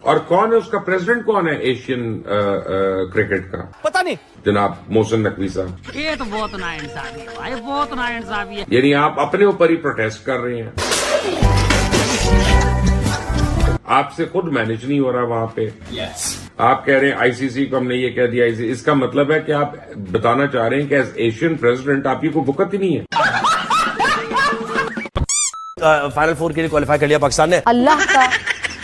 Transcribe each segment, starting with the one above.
और कौन है उसका प्रेसिडेंट, कौन है एशियन क्रिकेट का? पता नहीं जनाब मोहसिन नकवी साहब। ये तो बहुत नाइंसाफी है भाई, बहुत नाइंसाफी है। यानी आप अपने ऊपर ही प्रोटेस्ट कर रहे हैं, आपसे खुद मैनेज नहीं हो रहा वहां पे। आप कह रहे हैं आईसीसी को हमने ये कह दिया, इसका मतलब है कि आप बताना चाह रहे हैं कि एज एशियन प्रेसिडेंट आपकी कोई वक़्त ही नहीं है। फाइनल 4 के लिए क्वालिफाई कर लिया पाकिस्तान ने। अल्लाह का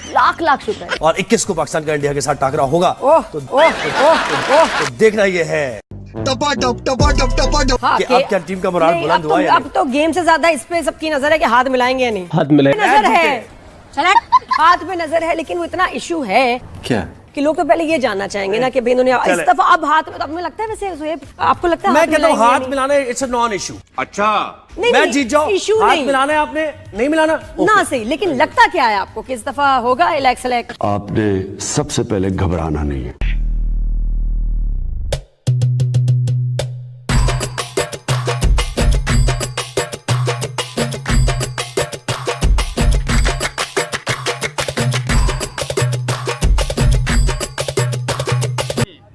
लाख लाख शुक्र है। और 21 को पाकिस्तान का इंडिया के साथ टाकरा होगा। तो देखना ये है हाँ, कि अब क्या टीम का मोराल बुलंद हुआ या अब तो गेम से ज्यादा इस पे सबकी नजर है कि हाथ मिलाएंगे या नहीं। हाथ मिलाएंगे, नजर है, हाथ पे नजर है, लेकिन वो इतना इशू है क्या कि लोग तो पहले ये जानना चाहेंगे ना कि भाई इन्होंने इस दफा अब हाथ में, तो अब मुझे लगता है वैसे ज़ुहैब, आपको लगता है मैं कहता हूँ हाथ मिलाएंगे मिलाना इट्स अ नॉन इशू। अच्छा मैं जीत जाऊं, इशू हाथ नहीं मिलाना है आपने, नहीं मिलाना ना सही, लेकिन लगता क्या है आपको कि इस दफा होगा इलेक्शन? आपने सबसे पहले घबराना नहीं है।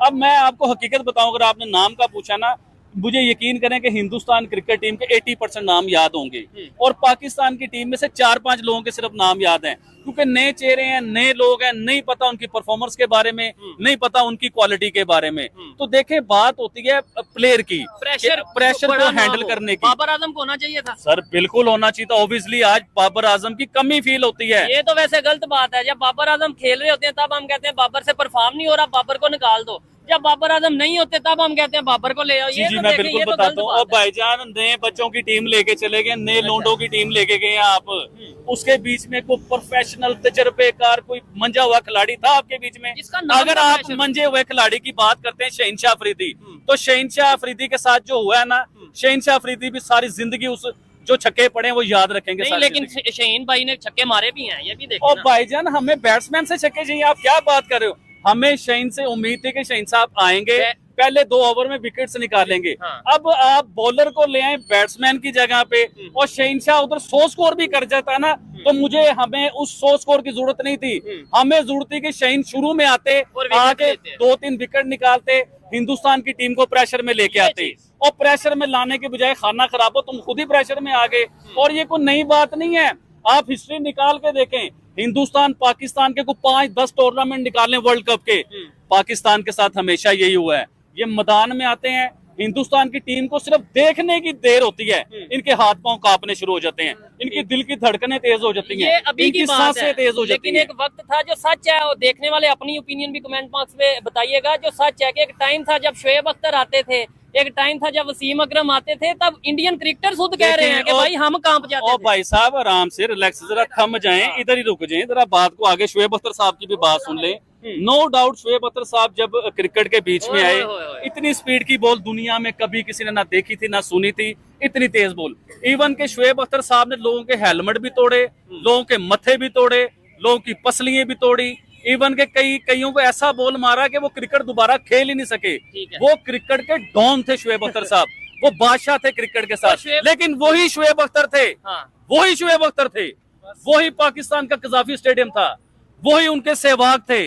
अब मैं आपको हकीकत बताऊं, अगर आपने नाम का पूछा ना, मुझे यकीन करें कि हिंदुस्तान क्रिकेट टीम के 80% नाम याद होंगे और पाकिस्तान की टीम में से 4-5 लोगों के सिर्फ नाम याद हैं, क्योंकि नए चेहरे हैं, नए लोग हैं, नहीं पता उनकी परफॉर्मेंस के बारे में, नहीं पता उनकी क्वालिटी के बारे में। तो देखें, बात होती है प्लेयर की, प्रेशर को हैंडल करने की। बाबर आजम को होना चाहिए था सर, बिल्कुल होना चाहिए था। ऑब्वियसली आज बाबर आजम की कमी फील होती है। ये तो वैसे गलत बात है। जब बाबर आजम खेल रहे होते हैं तब हम कहते हैं बाबर से परफॉर्म नहीं हो रहा, बाबर को निकाल दो। जब बाबर आजम नहीं होते तब हम कहते हैं बाबर को ले आओ। जी मैं बिल्कुल बताता हूँ। अब भाईजान नए बच्चों की टीम लेके चले गए, नए लोंडों की टीम लेके गए आप, उसके बीच में कोई प्रोफेशनल तजर्बेकार कोई मंजा हुआ खिलाड़ी था आपके बीच में? अगर आप मंजे हुए खिलाड़ी की बात करते हैं शहीनशाह अफरीदी, तो शहीनशाह अफरीदी के साथ जो हुआ है ना, शहीनशाह अफरीदी भी सारी जिंदगी उस जो छक्के पड़े हैं वो याद रखेंगे। नहीं, लेकिन शहीन भाई ने छक्के मारे भी हैं, ये भी देखो। और भाईजान हमें बैट्समैन से छक्के चाहिए, आप क्या बात कर रहे हो? हमें शहीन से उम्मीद थी कि शहीन साहब आएंगे, पहले 2 ओवर में विकेट्स निकालेंगे। अब आप बॉलर को ले आए बैट्समैन की जगह पे, और शहीनशाह उधर 100 स्कोर भी कर जाता ना, तो हमें उस 100 स्कोर की जरूरत नहीं थी। हमें जरूरत थी कि शहीन शुरू में आते, आके 2-3 विकेट निकालते, हिंदुस्तान की टीम को प्रेशर में लेके आते। और प्रेशर में लाने के बजाय खाना खराब हो, तुम खुद ही प्रेशर में आ गए। और ये कोई नई बात नहीं है, आप हिस्ट्री निकाल के देखें। हिंदुस्तान पाकिस्तान के को 5-10 टूर्नामेंट निकाले वर्ल्ड कप के, पाकिस्तान के साथ हमेशा यही हुआ है। ये मैदान में आते हैं, हिंदुस्तान की टीम को सिर्फ देखने की देर होती है, इनके हाथ पांव कांपने शुरू हो जाते हैं, इनकी दिल की धड़कनें तेज हो जाती हैं, अभी की सांसें तेज हो जाती हैं। लेकिन एक वक्त था जो सच है, और देखने वाले अपनी ओपिनियन भी कमेंट बॉक्स में बताइएगा, जो सच है कि एक टाइम था जब शोएब अख्तर आते थे, एक टाइम था जब वसीम अकरम आते थे, तब इंडियन क्रिकेटर खुद कह रहे हैं कि भाई हम कांप जाते थे। भाई साहब आराम से रिलैक्स, जरा थम जाएं, इधर ही रुक जाएं, जरा बात को आगे शोएब अख्तर साहब की भी बात सुन लें। नो डाउट शोएब अख्तर साहब जब क्रिकेट के बीच में आए, इतनी स्पीड की बॉल दुनिया में कभी किसी ने ना देखी थी ना सुनी थी, इतनी तेज बॉल। इवन के शोएब अख्तर साहब ने लोगों के हेलमेट भी तोड़े, लोगों के मथे भी तोड़े, लोगों की पसलियां भी तोड़ी। इवन के कईयों को ऐसा बॉल मारा कि वो क्रिकेट दोबारा खेल ही नहीं सके। वो क्रिकेट के डॉन थे शोएब अख्तर साहब, वो बादशाह थे क्रिकेट के साथ। लेकिन वही शोएब अख्तर थे, वही शोएब अख्तर थे, वही पाकिस्तान का कजाफी स्टेडियम था, वही उनके सहवाग थे।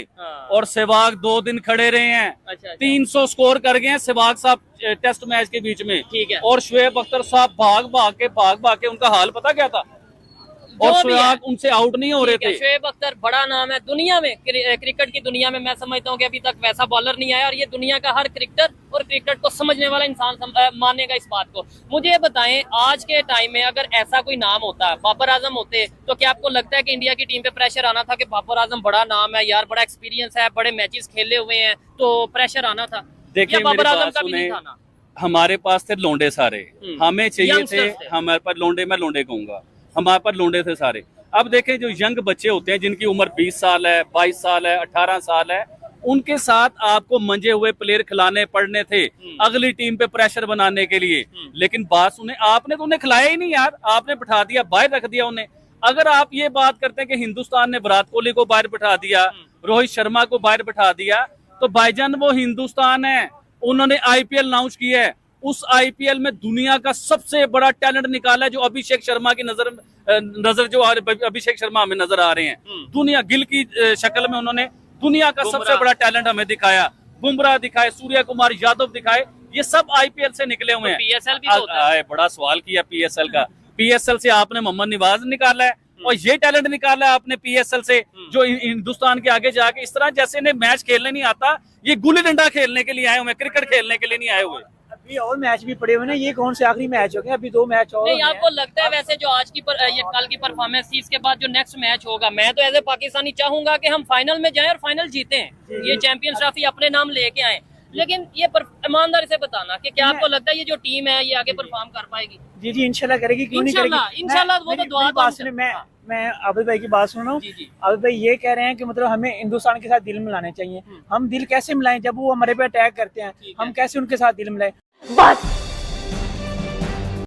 और सहवाग 2 दिन खड़े रहे हैं, 300 स्कोर कर गए हैं सहवाग साहब टेस्ट मैच के बीच में। और शोएब अख्तर साहब भाग भाग के उनका हाल पता क्या था, और सहवाग उनसे आउट नहीं हो रहे थे। शोएब अख्तर बड़ा नाम है दुनिया में, क्रिकेट की दुनिया में। मैं समझता हूँ कि अभी तक वैसा बॉलर नहीं आया, और ये दुनिया का हर क्रिकेटर और क्रिकेट को समझने वाला इंसान मानेगा इस बात को। मुझे बताएं, आज के टाइम में अगर ऐसा कोई नाम होता, बाबर आजम होते, तो क्या आपको लगता है कि इंडिया की टीम पे प्रेशर आना था कि बाबर आजम बड़ा नाम है यार, बड़ा एक्सपीरियंस है, बड़े मैचेस खेले हुए हैं, तो प्रेशर आना था? देखिए बाबर आजम का भी नहीं था ना? हमारे पास थे लोंडे सारे, हमें चाहिए थे, हमारे पास लोंडे, मैं लोंडे कहूंगा, हमारे पास लोंडे थे सारे। अब देखें, जो यंग बच्चे होते हैं जिनकी उम्र 20 साल है, 22 साल है, 18 साल है, उनके साथ आपको मंजे हुए प्लेयर खिलाने पड़ने थे अगली टीम पे प्रेशर बनाने के लिए। लेकिन बात सुने, आपने तो उन्हें खिलाया ही नहीं यार, आपने बिठा दिया, बाहर रख दिया उन्हें। अगर आप ये बात करते हैं कि हिंदुस्तान ने विराट कोहली को बाहर बिठा दिया, रोहित शर्मा को बाहर बिठा दिया, तो भाईजान वो हिंदुस्तान है, उन्होंने IPL लॉन्च किया है, उस आईपीएल में दुनिया का सबसे बड़ा टैलेंट निकाला है, जो अभिषेक शर्मा की नजर जो अभिषेक शर्मा हमें नजर आ रहे हैं दुनिया गिल की शक्ल में, उन्होंने दुनिया का सबसे बड़ा टैलेंट हमें दिखाया। बुमराह दिखाए, सूर्य कुमार यादव दिखाए, ये सब आईपीएल से निकले हुए हैं। पीएसएल भी तो होता है। बड़ा सवाल किया पीएसएल का। पीएसएल से आपने मोहम्मद नवाज निकाला है और ये टैलेंट निकाला है आपने पीएसएल से, जो हिंदुस्तान के आगे जाके इस तरह जैसे इन्हें मैच खेलने नहीं आता, ये गुल्ली डंडा खेलने के लिए आए हुए, क्रिकेट खेलने के लिए नहीं आए हुए। अभी और मैच भी पड़े हुए ना, ये कौन से आखिरी मैच हो गए? अभी 2 मैच और नहीं, आपको लगता है वैसे जो आज की ये कल की परफॉर्मेंस थी, इसके बाद जो नेक्स्ट मैच होगा, मैं तो एज ए पाकिस्तानी चाहूंगा कि हम फाइनल में जाएं और फाइनल जीते हैं, ये चैंपियंस ट्रॉफी अपने नाम लेके आए। लेकिन ये ईमानदारी से बताना कि क्या आपको लगता है ये जो टीम है ये आगे परफॉर्म कर पाएगी? जी जी इंशाल्लाह करेगी, क्यों नहीं करेगी? इंशाल्लाह वो तो दुआ बात सुने, मैं आबिद भाई की बात सुन रहा हूँ। आबिद भाई ये कह रहे हैं कि मतलब हमें हिंदुस्तान के साथ दिल मिलाने चाहिए। हम दिल कैसे मिलाएं जब वो हमारे पे अटैक करते हैं? हम कैसे उनके साथ दिल मिलाएं? बस